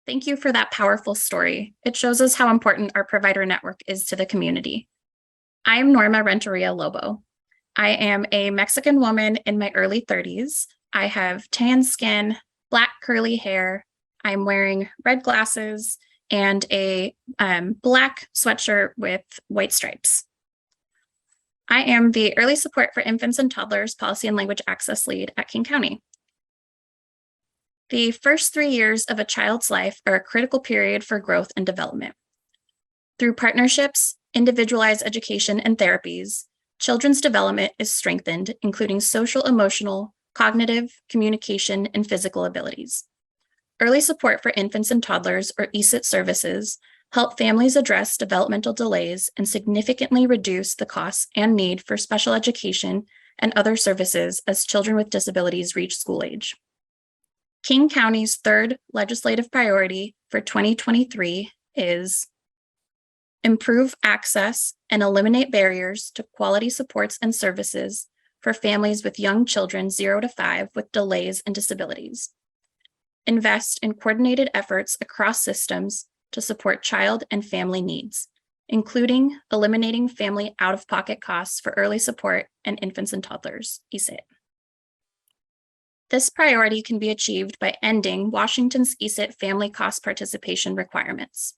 Thank you for that powerful story. It shows us how important our provider network is to the community. I am Norma Renteria Lobo. I am a Mexican woman in my early 30s. I have tan skin, black curly hair. I'm wearing red glasses and a black sweatshirt with white stripes. I am the Early Support for Infants and Toddlers Policy and Language Access Lead at King County. The first 3 years of a child's life are a critical period for growth and development. Through partnerships, individualized education, and therapies, children's development is strengthened, including social, emotional, cognitive, communication, and physical abilities. Early Support for Infants and Toddlers, or ESIT services, help families address developmental delays and significantly reduce the costs and need for special education and other services as children with disabilities reach school age. King County's third legislative priority for 2023 is improve access and eliminate barriers to quality supports and services for families with young children 0 to 5 with delays and disabilities. Invest in coordinated efforts across systems to support child and family needs, including eliminating family out-of-pocket costs for early support and infants and toddlers, ESIT. This priority can be achieved by ending Washington's ESIT family cost participation requirements.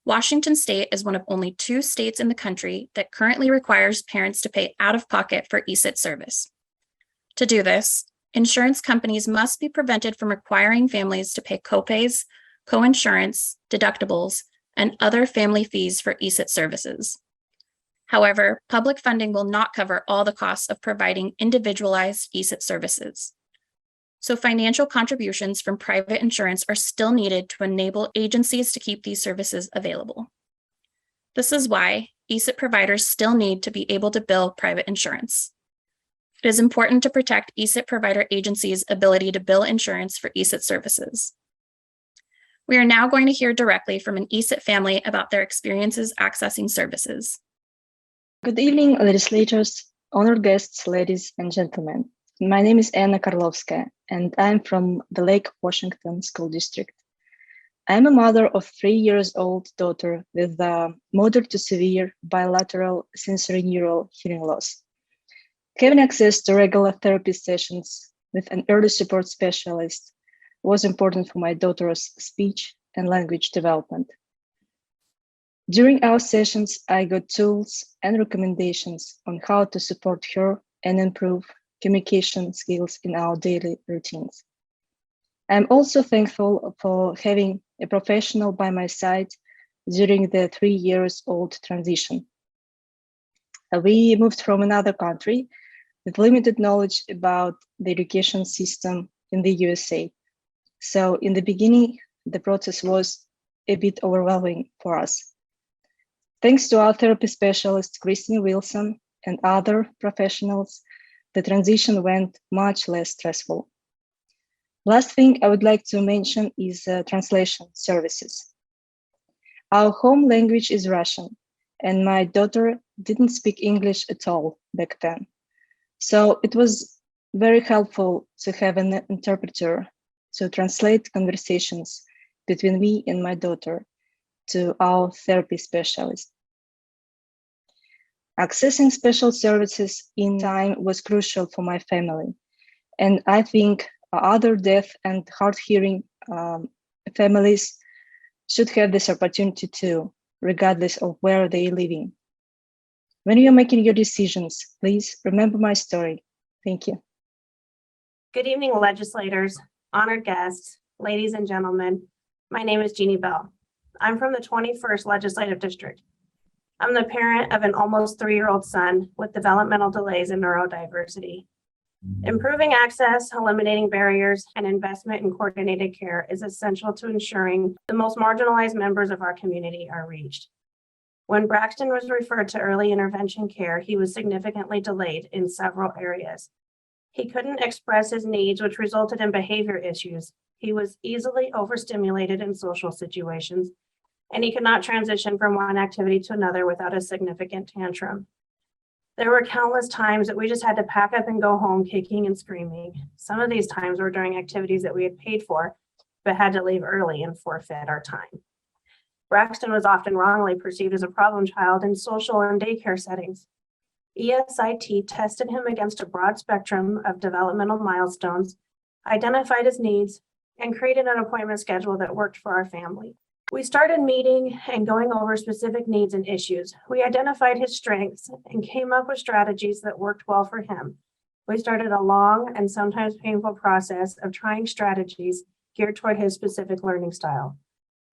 Washington State is one of only 2 states in the country that currently requires parents to pay out-of-pocket for ESIT service. To do this, insurance companies must be prevented from requiring families to pay copays, coinsurance, deductibles, and other family fees for ESIT services. However, public funding will not cover all the costs of providing individualized ESIT services. So financial contributions from private insurance are still needed to enable agencies to keep these services available. This is why ESIT providers still need to be able to bill private insurance. It is important to protect ESIT provider agencies' ability to bill insurance for ESIT services. We are now going to hear directly from an ESIT family about their experiences accessing services. Good evening, legislators, honored guests, ladies and gentlemen. My name is Anna Karlovska, and I'm from the Lake Washington School District. I'm a mother of 3-year-old daughter with moderate to severe bilateral sensorineural hearing loss. Having access to regular therapy sessions with an early support specialist was important for my daughter's speech and language development. During our sessions, I got tools and recommendations on how to support her and improve communication skills in our daily routines. I'm also thankful for having a professional by my side during the 3-year-old transition. We moved from another country with limited knowledge about the education system in the USA. So in the beginning, the process was a bit overwhelming for us. Thanks to our therapy specialist, Christine Wilson, and other professionals, the transition went much less stressful. Last thing I would like to mention is translation services. Our home language is Russian, and my daughter didn't speak English at all back then. So it was very helpful to have an interpreter to translate conversations between me and my daughter to our therapy specialist. Accessing special services in time was crucial for my family. And I think other deaf and hard-hearing families should have this opportunity too, regardless of where they're living. When you're making your decisions, please remember my story. Thank you. Good evening, legislators, honored guests, ladies and gentlemen. My name is Jeannie Bell. I'm from the 21st Legislative District. I'm the parent of an almost 3-year-old son with developmental delays and neurodiversity. Improving access, eliminating barriers, and investment in coordinated care is essential to ensuring the most marginalized members of our community are reached. When Braxton was referred to early intervention care, he was significantly delayed in several areas. He couldn't express his needs, which resulted in behavior issues. He was easily overstimulated in social situations, and he could not transition from one activity to another without a significant tantrum. There were countless times that we just had to pack up and go home kicking and screaming. Some of these times were during activities that we had paid for, but had to leave early and forfeit our time. Braxton was often wrongly perceived as a problem child in social and daycare settings. ESIT tested him against a broad spectrum of developmental milestones, identified his needs, and created an appointment schedule that worked for our family. We started meeting and going over specific needs and issues. We identified his strengths and came up with strategies that worked well for him. We started a long and sometimes painful process of trying strategies geared toward his specific learning style.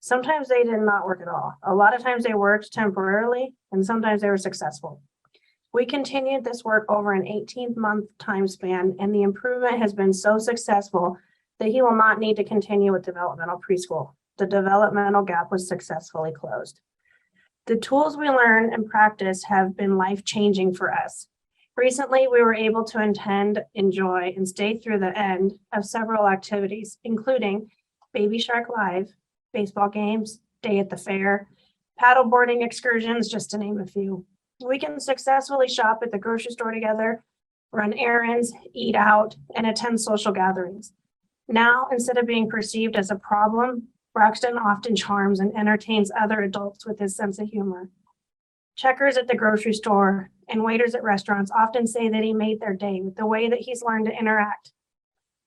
Sometimes they did not work at all. A lot of times they worked temporarily, and sometimes they were successful. We continued this work over an 18-month time span, and the improvement has been so successful that he will not need to continue with developmental preschool. The developmental gap was successfully closed. The tools we learn and practice have been life-changing for us. Recently, we were able to attend, enjoy, and stay through the end of several activities, including Baby Shark Live, baseball games, day at the fair, paddleboarding excursions, just to name a few. We can successfully shop at the grocery store together, run errands, eat out, and attend social gatherings. Now, instead of being perceived as a problem, Braxton often charms and entertains other adults with his sense of humor. Checkers at the grocery store and waiters at restaurants often say that he made their day with the way that he's learned to interact.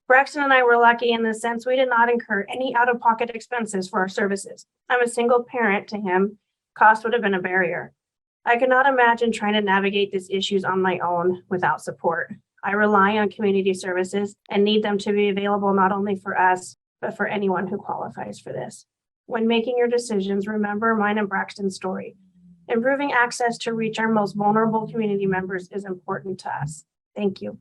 Braxton and I were lucky in the sense we did not incur any out-of-pocket expenses for our services. I'm a single parent to him. Cost would have been a barrier. I could not imagine trying to navigate these issues on my own without support. I rely on community services and need them to be available not only for us, but for anyone who qualifies for this. When making your decisions, remember mine and Braxton's story. Improving access to reach our most vulnerable community members is important to us. Thank you.